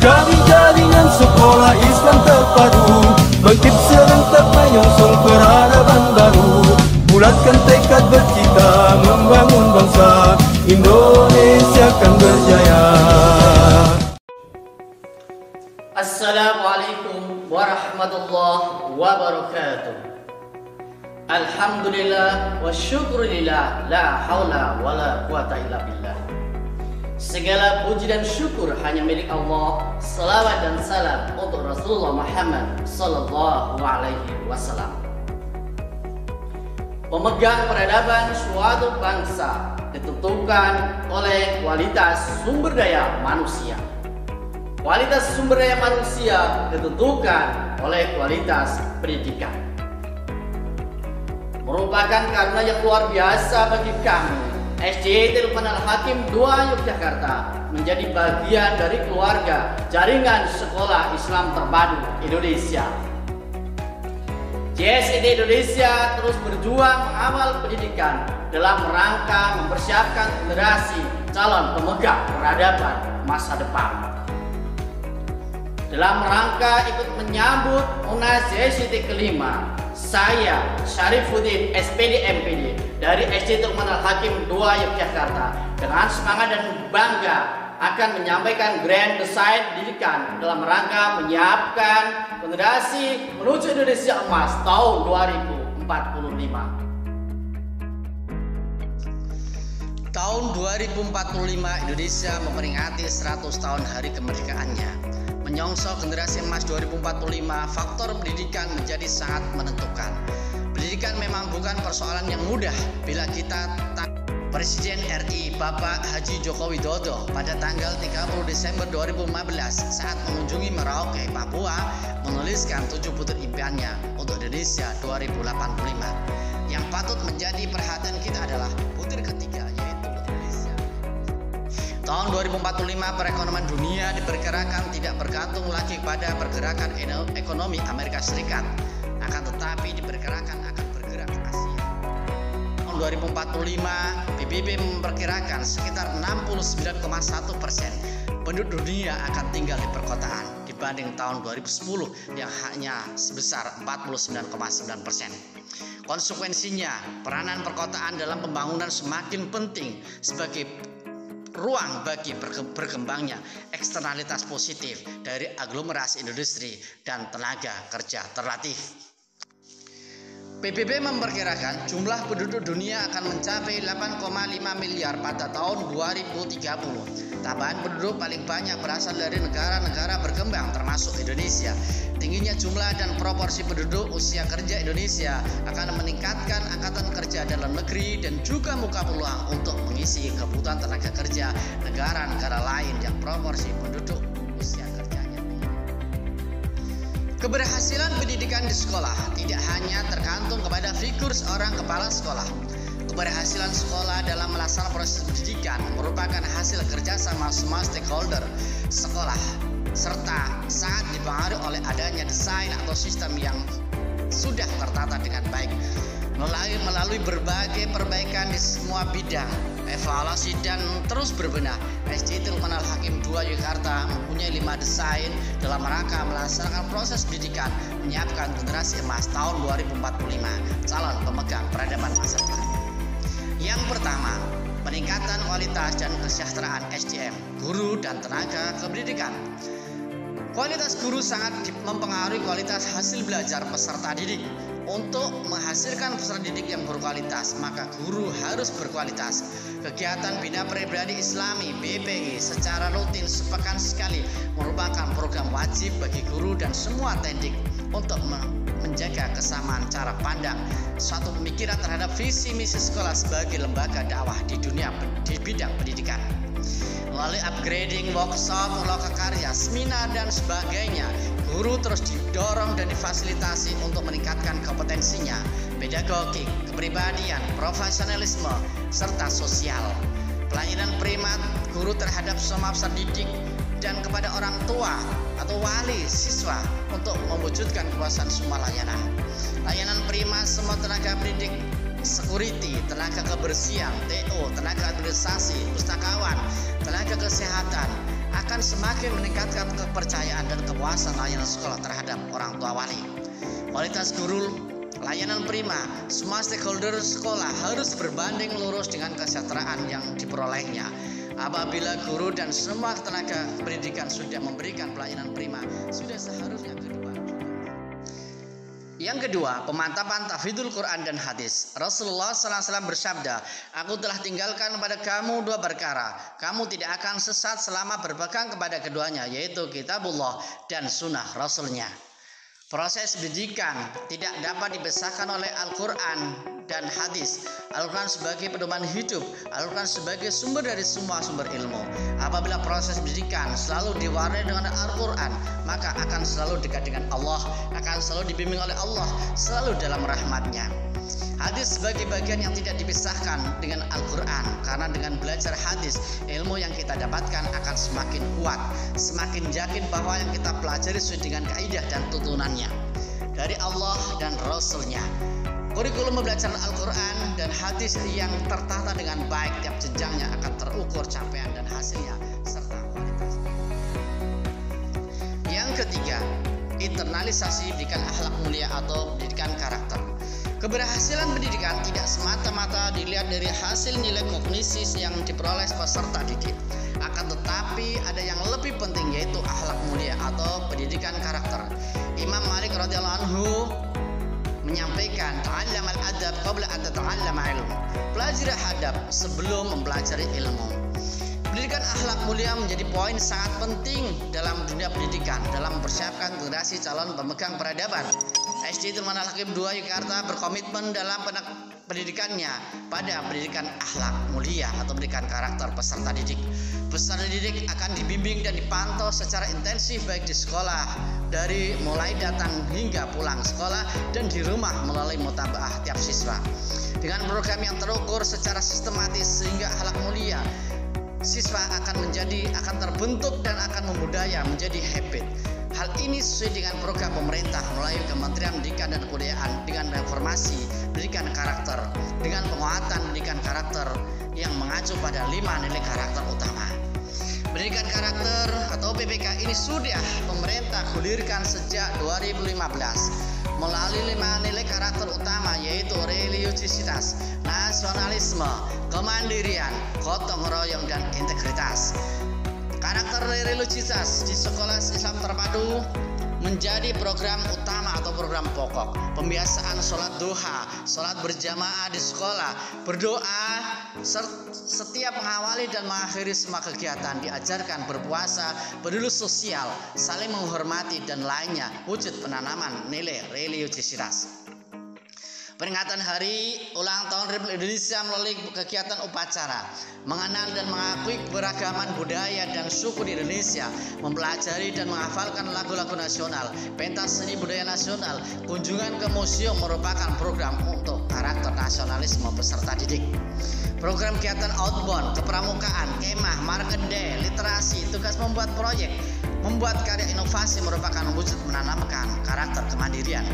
Jadi jaringan sekolah Islam terpadu, bangkit serentak menyongsong peradaban baru. Bulatkan tekad bercita membangun bangsa, Indonesia akan berjaya. Assalamualaikum warahmatullahi wabarakatuh. Alhamdulillah wa syukurillah, la haula wa la quwata illa billah. Segala puji dan syukur hanya milik Allah. Salawat dan salam untuk Rasulullah Muhammad sallallahu alaihi wasallam. Pemegang peradaban suatu bangsa ditentukan oleh kualitas sumber daya manusia. Kualitas sumber daya manusia ditentukan oleh kualitas pendidikan. Merupakan karena yang luar biasa bagi kami, SDIT Luqman Al-Hakim II Yogyakarta menjadi bagian dari keluarga jaringan sekolah Islam terpadu Indonesia. JSID Indonesia terus berjuang mengawal pendidikan dalam rangka mempersiapkan generasi calon pemegang peradaban masa depan. Dalam rangka ikut menyambut Munas JSID kelima, saya Syarifuddin SPD MPD dari SDIT Luqman Al-Hakim II Yogyakarta dengan semangat dan bangga akan menyampaikan grand design pendidikan dalam rangka menyiapkan generasi menuju Indonesia Emas tahun 2045. Tahun 2045 Indonesia memperingati 100 tahun hari kemerdekaannya. Menyongsong generasi emas 2045, faktor pendidikan menjadi sangat menentukan. Pendidikan memang bukan persoalan yang mudah bila kita Presiden RI Bapak Haji Joko Widodo pada tanggal 30 Desember 2015 saat mengunjungi Merauke, Papua, menuliskan 7 butir impiannya untuk Indonesia 2085. Yang patut menjadi perhatian kita adalah butir ketiga, yaitu Indonesia. Tahun 2045 perekonomian dunia diperkirakan tidak bergantung lagi pada pergerakan ekonomi Amerika Serikat, akan tetapi diperkirakan akan bergerak ke Asia. Tahun 2045 PBB memperkirakan sekitar 69,1% penduduk dunia akan tinggal di perkotaan dibanding tahun 2010 yang hanya sebesar 49,9%. Konsekuensinya, peranan perkotaan dalam pembangunan semakin penting sebagai ruang bagi berkembangnya eksternalitas positif dari aglomerasi industri dan tenaga kerja terlatih. PBB memperkirakan jumlah penduduk dunia akan mencapai 8,5 miliar pada tahun 2030. Tambahan penduduk paling banyak berasal dari negara-negara berkembang termasuk Indonesia. Tingginya jumlah dan proporsi penduduk usia kerja Indonesia akan meningkatkan angkatan kerja dalam negeri dan juga muka peluang untuk mengisi kebutuhan tenaga kerja negara-negara lain yang proporsi penduduk usia kerjanya. Keberhasilan pendidikan di sekolah tidak hanya tergantung kepada figur seorang kepala sekolah. Keberhasilan sekolah dalam melaksanakan proses pendidikan merupakan hasil kerjasama semua stakeholder sekolah, serta sangat dipengaruhi oleh adanya desain atau sistem yang sudah tertata dengan baik. Melalui berbagai perbaikan di semua bidang, evaluasi dan terus berbenah, SDIT Luqman Al-Hakim II Yogyakarta mempunyai 5 desain dalam rangka melaksanakan proses pendidikan menyiapkan generasi emas tahun 2045 calon pemegang peradaban masa depan. Yang pertama, peningkatan kualitas dan kesejahteraan SDM, guru dan tenaga kependidikan. Kualitas guru sangat mempengaruhi kualitas hasil belajar peserta didik. Untuk menghasilkan peserta didik yang berkualitas, maka guru harus berkualitas. Kegiatan Bina Pribadi Islami BPI secara rutin sepekan sekali merupakan program wajib bagi guru dan semua tendik untuk menjaga kesamaan cara pandang suatu pemikiran terhadap visi misi sekolah sebagai lembaga dakwah di bidang pendidikan. Melalui upgrading, workshop, lokakarya, seminar dan sebagainya, guru terus didorong dan difasilitasi untuk meningkatkan kompetensinya, pedagogik, kepribadian, profesionalisme, serta sosial. Pelayanan primat guru terhadap semua peserta didik dan kepada orang tua atau wali siswa untuk mewujudkan kepuasan semua layanan. Layanan primat semua tenaga pendidik, security, tenaga kebersihan, TO, tenaga administrasi, pustakawan, tenaga kesehatan, akan semakin meningkatkan kepercayaan dan kepuasan layanan sekolah terhadap orang tua wali. Kualitas guru, layanan prima, semua stakeholder sekolah harus berbanding lurus dengan kesejahteraan yang diperolehnya. Apabila guru dan semua tenaga pendidikan sudah memberikan pelayanan prima, sudah seharusnya kedua. Yang kedua, pemantapan tahfidzul Quran dan hadis. Rasulullah SAW bersabda, "Aku telah tinggalkan kepada kamu dua perkara. Kamu tidak akan sesat selama berpegang kepada keduanya, yaitu kitabullah dan sunnah Rasulnya." Proses pendidikan tidak dapat dipisahkan oleh Al-Quran dan hadis. Al-Quran sebagai pedoman hidup, Al-Quran sebagai sumber dari semua sumber ilmu. Apabila proses pendidikan selalu diwarnai dengan Al-Quran, maka akan selalu dekat dengan Allah, akan selalu dibimbing oleh Allah, selalu dalam rahmatnya. Hadis sebagai bagian yang tidak dipisahkan dengan Al-Quran, karena dengan belajar hadis, ilmu yang kita dapatkan akan semakin kuat, semakin yakin bahwa yang kita pelajari sesuai dengan kaidah dan tuntunannya dari Allah dan Rasulnya. Kurikulum pembelajaran Al-Quran dan hadis yang tertata dengan baik, tiap jenjangnya akan terukur capaian dan hasilnya serta kualitasnya. Yang ketiga, internalisasi pendidikan akhlak mulia atau pendidikan karakter. Keberhasilan pendidikan tidak semata-mata dilihat dari hasil nilai kognisi yang diperoleh peserta didik. Akan tetapi ada yang lebih penting, yaitu akhlak mulia atau pendidikan karakter. Imam Malik radhiyallahu anhu menyampaikan, "Ta'allamal adab qabla an tata'allama ilm." Pelajari adab sebelum mempelajari ilmu. Pendidikan akhlak mulia menjadi poin sangat penting dalam dunia pendidikan dalam mempersiapkan generasi calon pemegang peradaban. SD Tilman Al-Hakim II Yogyakarta berkomitmen dalam pendidikannya pada pendidikan akhlak mulia atau pendidikan karakter peserta didik. Peserta didik akan dibimbing dan dipantau secara intensif baik di sekolah dari mulai datang hingga pulang sekolah dan di rumah melalui mutabaah tiap siswa. Dengan program yang terukur secara sistematis sehingga akhlak mulia siswa akan terbentuk dan akan membudaya menjadi habit. Hal ini sesuai dengan program pemerintah melalui Kementerian Pendidikan dan Kebudayaan dengan reformasi pendidikan karakter, dengan penguatan pendidikan karakter yang mengacu pada 5 nilai karakter utama. Pendidikan karakter atau PPK ini sudah pemerintah gulirkan sejak 2015 melalui 5 nilai karakter utama, yaitu religiositas, nasionalisme, kemandirian, gotong royong, dan integritas. Karakter religiositas di sekolah Islam terpadu menjadi program utama atau program pokok. Pembiasaan sholat duha, sholat berjamaah di sekolah, berdoa, setiap mengawali dan mengakhiri semua kegiatan, diajarkan berpuasa, peduli sosial, saling menghormati, dan lainnya, wujud penanaman nilai religiositas. Peringatan Hari Ulang Tahun Republik Indonesia melalui kegiatan upacara, mengenal dan mengakui keberagaman budaya dan suku di Indonesia, mempelajari dan menghafalkan lagu-lagu nasional, pentas seni budaya nasional, kunjungan ke museum merupakan program untuk karakter nasionalisme peserta didik. Program kegiatan outbound, kepramukaan, kemah, market day, literasi, tugas membuat proyek, membuat karya inovasi merupakan wujud menanamkan karakter kemandirian.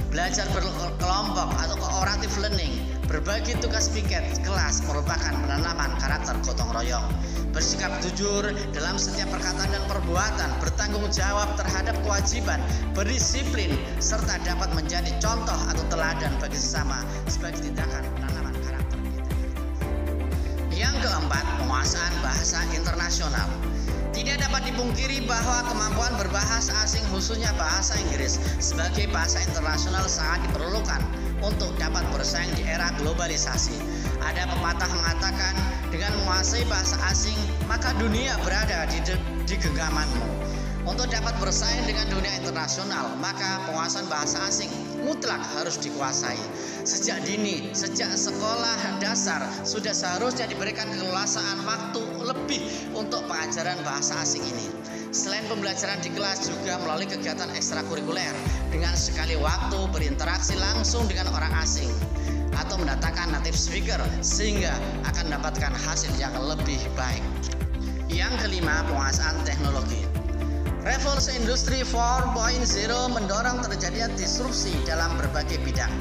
Belajar berkelompok atau cooperative learning, berbagi tugas piket kelas merupakan penanaman karakter gotong royong. Bersikap jujur dalam setiap perkataan dan perbuatan, bertanggung jawab terhadap kewajiban, berdisiplin, serta dapat menjadi contoh atau teladan bagi sesama sebagai tindakan penanaman karakter. Yang keempat, penguasaan bahasa internasional. Tidak dapat dipungkiri bahwa kemampuan berbahasa asing, khususnya bahasa Inggris, sebagai bahasa internasional sangat diperlukan untuk dapat bersaing di era globalisasi. Ada pepatah mengatakan, dengan menguasai bahasa asing, maka dunia berada di genggamanmu. Untuk dapat bersaing dengan dunia internasional, maka penguasaan bahasa asing mutlak harus dikuasai. Sejak dini, sejak sekolah dasar, sudah seharusnya diberikan keleluasaan waktu lebih untuk pengajaran bahasa asing ini. Selain pembelajaran di kelas, juga melalui kegiatan ekstrakurikuler dengan sekali waktu berinteraksi langsung dengan orang asing atau mendatangkan native speaker sehingga akan mendapatkan hasil yang lebih baik. Yang kelima, penguasaan teknologi. Revolusi Industri 4.0 mendorong terjadinya disrupsi dalam berbagai bidang.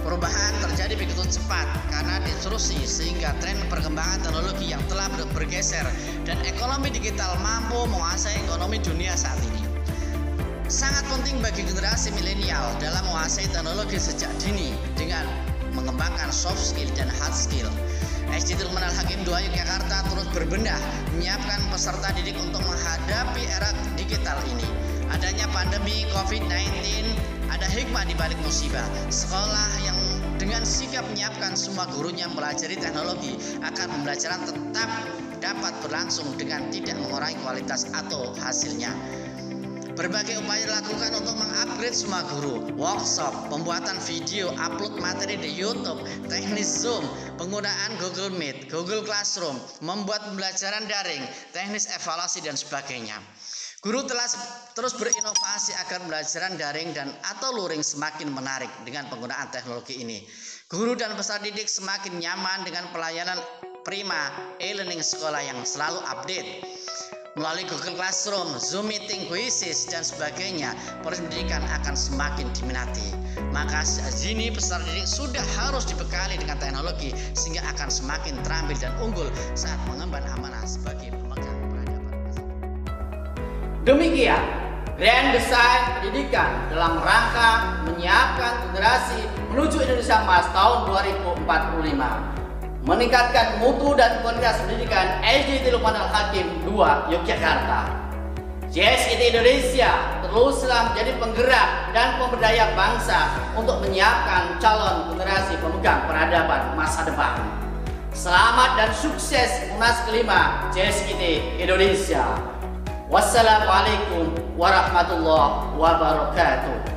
Perubahan terjadi begitu cepat karena disrupsi sehingga tren perkembangan teknologi yang telah bergeser dan ekonomi digital mampu menguasai ekonomi dunia saat ini. Sangat penting bagi generasi milenial dalam menguasai teknologi sejak dini dengan mengembangkan soft skill dan hard skill. SD Luqman Al-Hakim II Yogyakarta terus berbenah menyiapkan peserta didik untuk menghadapi era digital ini. Adanya pandemi COVID-19, ada hikmah di balik musibah. Sekolah yang dengan sigap menyiapkan semua gurunya mempelajari teknologi agar pembelajaran tetap dapat berlangsung dengan tidak mengurangi kualitas atau hasilnya. Berbagai upaya dilakukan untuk mengupgrade semua guru, workshop, pembuatan video, upload materi di YouTube, teknis Zoom, penggunaan Google Meet, Google Classroom, membuat pembelajaran daring, teknis evaluasi dan sebagainya. Guru telah terus berinovasi agar pembelajaran daring dan atau luring semakin menarik dengan penggunaan teknologi ini. Guru dan peserta didik semakin nyaman dengan pelayanan prima e-learning sekolah yang selalu update. Melalui Google Classroom, Zoom Meeting, Quizzes, dan sebagainya, proses pendidikan akan semakin diminati. Maka sini peserta didik sudah harus dibekali dengan teknologi sehingga akan semakin terampil dan unggul saat mengemban amanah sebagai pemegang peradaban. Demikian Grand Design Pendidikan dalam rangka menyiapkan generasi menuju Indonesia Emas tahun 2045. Meningkatkan mutu dan kualitas pendidikan SD Luqman Al-Hakim II Yogyakarta. JSIT Indonesia teruslah menjadi penggerak dan pemberdaya bangsa untuk menyiapkan calon generasi pemegang peradaban masa depan. Selamat dan sukses Munas kelima JSIT Indonesia. Wassalamualaikum warahmatullahi wabarakatuh.